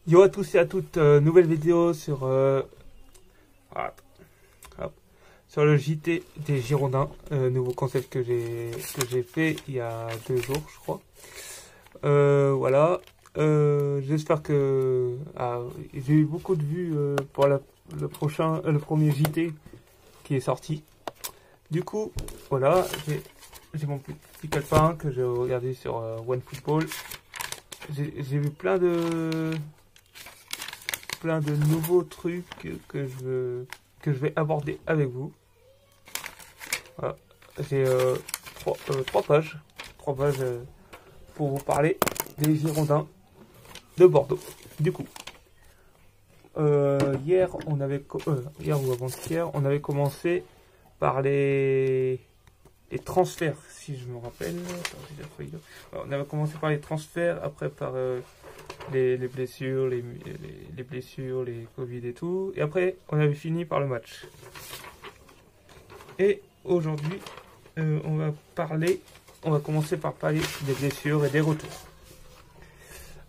Yo à tous et à toutes, nouvelle vidéo sur, hop, hop, sur le JT des Girondins, nouveau concept que j'ai fait il y a 2 jours je crois. Voilà, j'espère que j'ai eu beaucoup de vues pour le premier JT qui est sorti. Du coup, voilà, j'ai mon petit calepin que j'ai regardé sur OneFootball. J'ai vu plein de nouveaux trucs que je vais aborder avec vous. Voilà. J'ai trois pages pour vous parler des Girondins de Bordeaux. Du coup, hier ou avant-hier, on avait commencé par les transferts, si je me rappelle. On avait commencé par les transferts, après par les blessures, les blessures, les Covid et tout. Et après, on avait fini par le match. Et aujourd'hui, on va commencer par parler des blessures et des retours.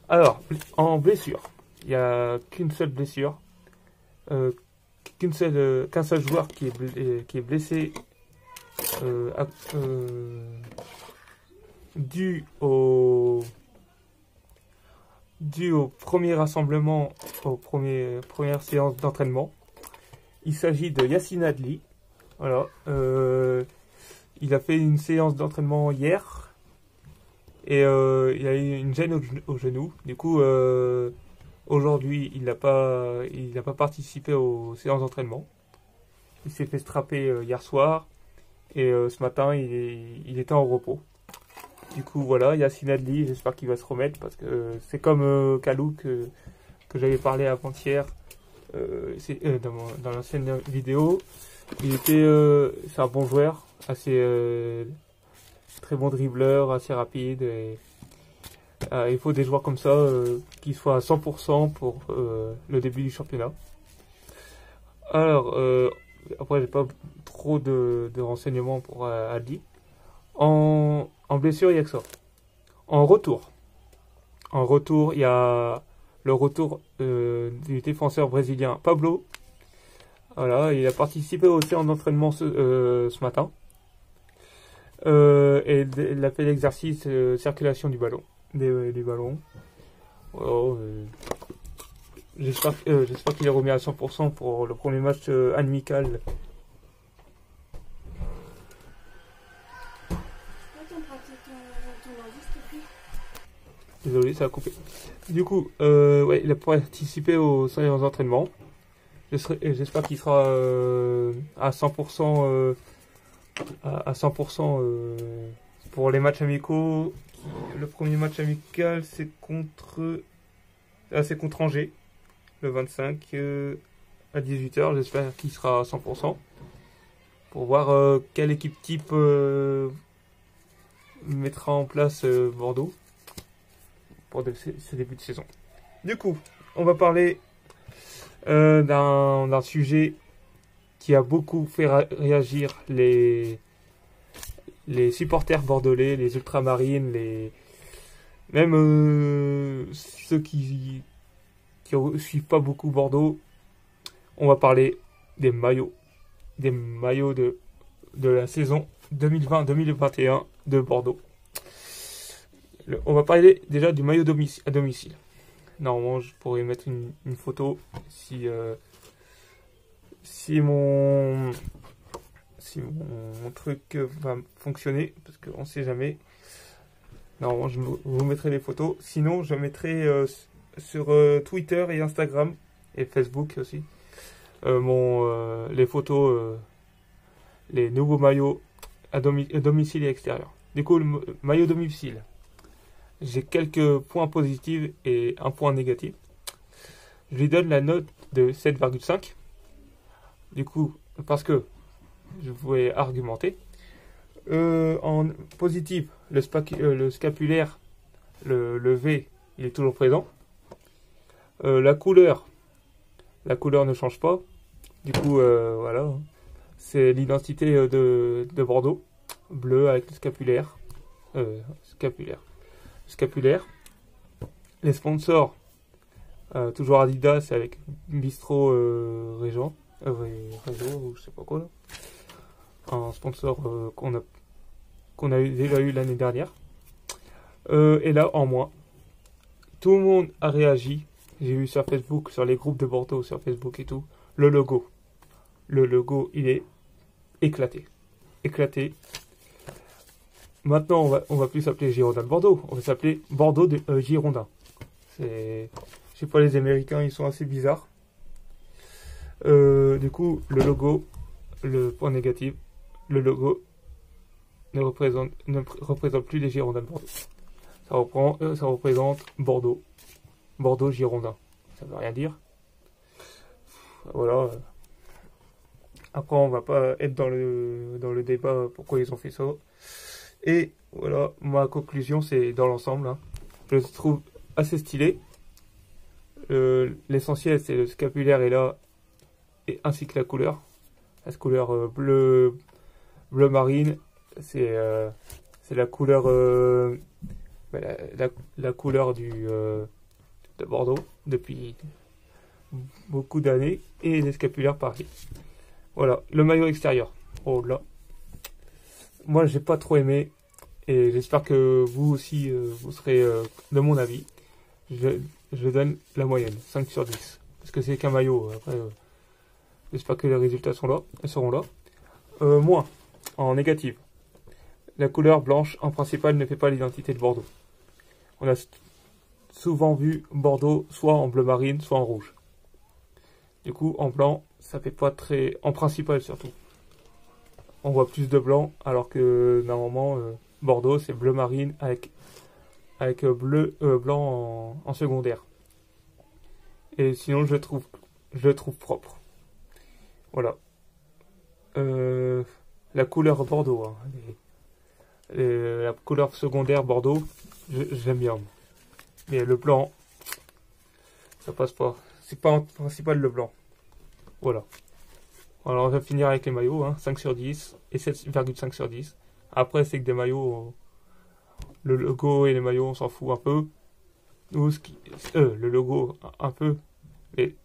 Alors, en blessure, il n'y a qu'une seule blessure, qu'un seul joueur qui est blessé dû au premier rassemblement, première séance d'entraînement. Il s'agit de Yacine Adli. Voilà, il a fait une séance d'entraînement hier et il a eu une gêne au genou. Du coup, aujourd'hui, il n'a pas participé aux séances d'entraînement. Il s'est fait strapper hier soir et ce matin, il était en repos. Du coup, voilà, Yacine Adli, j'espère qu'il va se remettre parce que c'est comme Kalou que j'avais parlé avant-hier dans l'ancienne vidéo. C'est un bon joueur, assez très bon dribbleur, assez rapide. Et, il faut des joueurs comme ça qui soient à 100% pour le début du championnat. Alors, après, j'ai pas trop de renseignements pour Adli. En blessure, il y a que ça. En retour, il y a le retour du défenseur brésilien Pablo. Voilà, il a participé au séance d'entraînement ce matin. Et il a fait l'exercice circulation du ballon, du ballon. Voilà, j'espère qu'il est remis à 100% pour le premier match amical. Désolé, ça a coupé. Du coup, ouais, il a participé aux séances d'entraînement. J'espère qu'il sera à 100%, pour les matchs amicaux. Le premier match amical, c'est contre Angers, le 25 à 18 h. J'espère qu'il sera à 100% pour voir quelle équipe type mettra en place Bordeaux pour ce début de saison. Du coup, on va parler d'un sujet qui a beaucoup fait réagir les supporters bordelais, les ultramarines, même ceux qui suivent pas beaucoup Bordeaux. On va parler des maillots de la saison 2020-2021 de Bordeaux. On va parler déjà du maillot à domicile. Normalement, je pourrais mettre une photo si mon truc va fonctionner, parce qu'on sait jamais. Normalement, je vous mettrai les photos. Sinon, je mettrai sur Twitter et Instagram et Facebook aussi les photos, les nouveaux maillots à domicile et extérieur. Du coup, le maillot domicile. J'ai quelques points positifs et un point négatif. Je lui donne la note de 7,5. Du coup, parce que je voulais argumenter. En positif, le scapulaire, le V, il est toujours présent. La couleur ne change pas. Du coup, voilà. C'est l'identité de Bordeaux. Bleu avec le scapulaire. Scapulaire. Les sponsors, Toujours Adidas avec Bistro Régent, Réseau ou je sais pas quoi là. Un sponsor qu'on a déjà eu l'année dernière. Et là en moins. Tout le monde a réagi. J'ai vu sur Facebook, sur les groupes de Bordeaux, sur Facebook et tout. Le logo. Le logo, il est éclaté. Éclaté. Maintenant, on va plus s'appeler Girondin de Bordeaux. On va s'appeler Bordeaux de Girondin. Je sais pas, les Américains, ils sont assez bizarres. Du coup, le logo, le point négatif, le logo ne représente plus les Girondins de Bordeaux. Ça représente Bordeaux. Bordeaux Girondin. Ça veut rien dire. Voilà. Après, on va pas être dans le débat pourquoi ils ont fait ça. Et voilà, ma conclusion, c'est dans l'ensemble. Hein. Je le trouve assez stylé. L'essentiel, c'est le scapulaire est là, et ainsi que la couleur. La couleur bleu marine, c'est la couleur la couleur de Bordeaux depuis beaucoup d'années, et les scapulaires pareil. Voilà, le maillot extérieur. Oh là. Moi, j'ai pas trop aimé, et j'espère que vous aussi, vous serez de mon avis. Je donne la moyenne, 5 sur 10. Parce que c'est qu'un maillot. Après, j'espère que les résultats seront là. Moins, en négative. La couleur blanche, en principal, ne fait pas l'identité de Bordeaux. On a souvent vu Bordeaux soit en bleu marine, soit en rouge. Du coup, en blanc, ça fait pas très... En principal, surtout. On voit plus de blanc, alors que, normalement, Bordeaux, c'est bleu marine avec blanc en secondaire. Et sinon, je le trouve propre. Voilà. La couleur Bordeaux, hein, la couleur secondaire Bordeaux, j'aime bien. Mais le blanc, ça passe pas. C'est pas en principal le blanc. Voilà. Alors on va finir avec les maillots, hein, 5 sur 10 et 7,5 sur 10. Après, c'est que des maillots, le logo et les maillots, on s'en fout un peu. Nous, le logo, un peu. Mais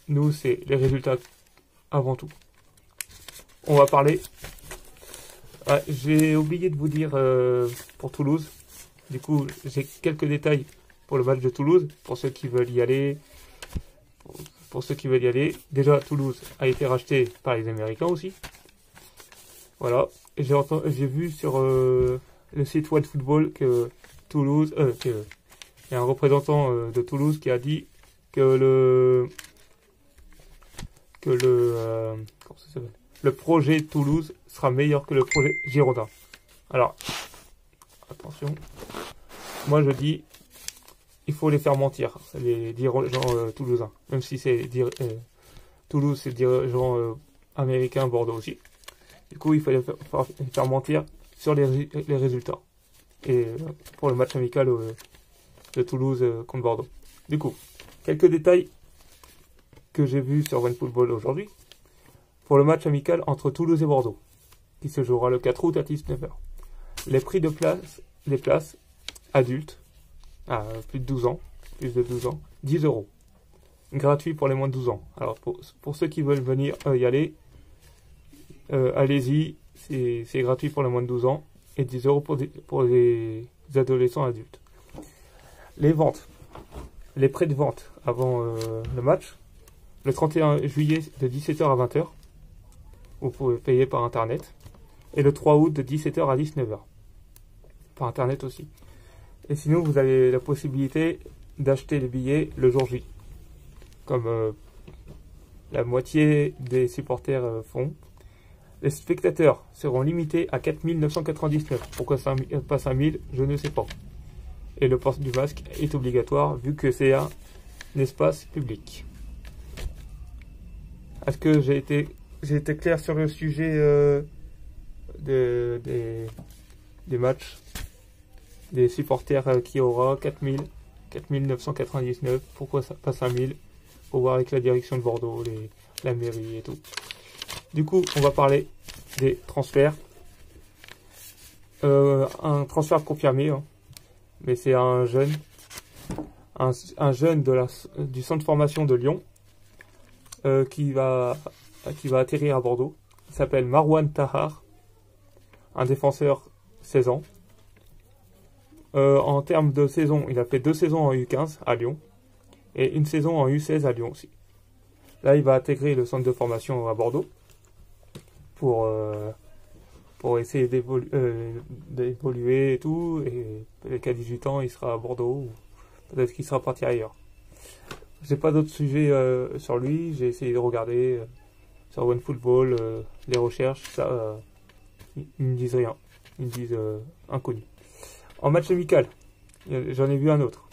nous, c'est les résultats avant tout. On va parler. Ouais, j'ai oublié de vous dire pour Toulouse. Du coup, j'ai quelques détails pour le match de Toulouse, pour ceux qui veulent y aller. Pour ceux qui veulent y aller. Déjà, Toulouse a été racheté par les Américains aussi. Voilà. Et j'ai vu sur le site World Football que Toulouse, il y a un représentant de Toulouse qui a dit que comment ça s'appelle, le projet Toulouse sera meilleur que le projet Girondin. Alors, attention. Moi, je dis, il faut les faire mentir, les dirigeants toulousains. Même si c'est Toulouse, c'est dirigeants américains, Bordeaux aussi. Du coup, il faut les faire mentir sur les résultats. Et pour le match amical de Toulouse contre Bordeaux. Du coup, quelques détails que j'ai vus sur OneFootball aujourd'hui. Pour le match amical entre Toulouse et Bordeaux, qui se jouera le 4 août à 19h. Les prix de les places adultes, à plus de 12 ans, 10 €. Gratuit pour les moins de 12 ans. Alors, pour ceux qui veulent venir y aller, allez-y, c'est gratuit pour les moins de 12 ans, et 10 € pour les adolescents adultes. Les ventes, les prêts de vente avant le match, le 31 juillet de 17h à 20h, vous pouvez payer par internet, et le 3 août de 17h à 19h, par internet aussi. Et sinon, vous avez la possibilité d'acheter les billets le jour J, comme la moitié des supporters font. Les spectateurs seront limités à 4 999. Pourquoi pas 5000, je ne sais pas. Et le port du masque est obligatoire vu que c'est un espace public. Est-ce que j'ai été clair sur le sujet des matchs, des supporters qui aura 4 999, pourquoi pas 5000? Faut voir avec la direction de Bordeaux, la mairie et tout. Du coup, on va parler des transferts. Un transfert confirmé, hein, mais c'est un jeune un jeune du centre de formation de Lyon qui va atterrir à Bordeaux. Il s'appelle Marouane Tahar, un défenseur 16 ans. En termes de saison, il a fait 2 saisons en U15 à Lyon et une saison en U16 à Lyon aussi. Là, il va intégrer le centre de formation à Bordeaux pour essayer d'évoluer et tout. Et peut-être qu'à 18 ans, il sera à Bordeaux ou peut-être qu'il sera parti ailleurs. J'ai pas d'autres sujets sur lui. J'ai essayé de regarder sur OneFootball les recherches. Ça, ils me disent rien. Ils me disent inconnu. En match amical, j'en ai vu un autre.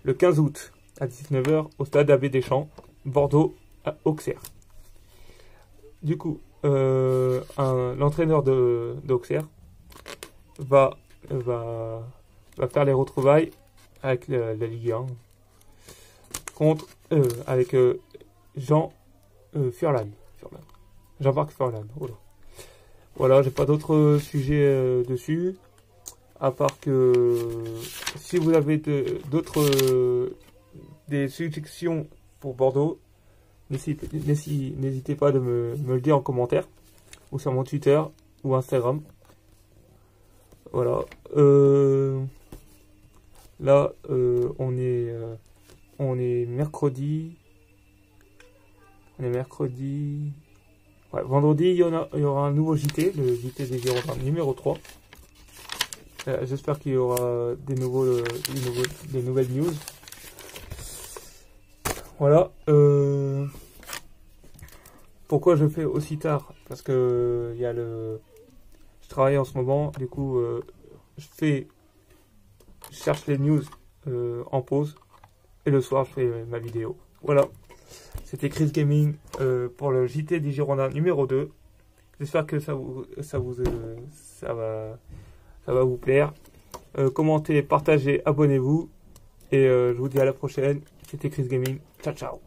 Le 15 août à 19 h au stade Abbé Deschamps, Bordeaux à Auxerre. Du coup, l'entraîneur d'Auxerre va faire les retrouvailles avec la Ligue 1 avec Jean Furlan. Jean-Marc Furlan. Voilà, j'ai pas d'autres sujets dessus. À part que si vous avez des suggestions pour Bordeaux, n'hésitez pas de me le dire en commentaire ou sur mon Twitter ou Instagram. Voilà. Là, on est mercredi. Ouais, vendredi, il y aura un nouveau JT, le JT des Girondins numéro 3. J'espère qu'il y aura des nouvelles news. Voilà. Pourquoi je fais aussi tard? Parce que je travaille en ce moment. Du coup, je cherche les news en pause. Et le soir, je fais ma vidéo. Voilà. C'était Chris Gaming pour le JT des Girondins numéro 2. J'espère que ça va vous plaire. Commentez, partagez, abonnez-vous. Et je vous dis à la prochaine. C'était Chris Gaming. Ciao, ciao.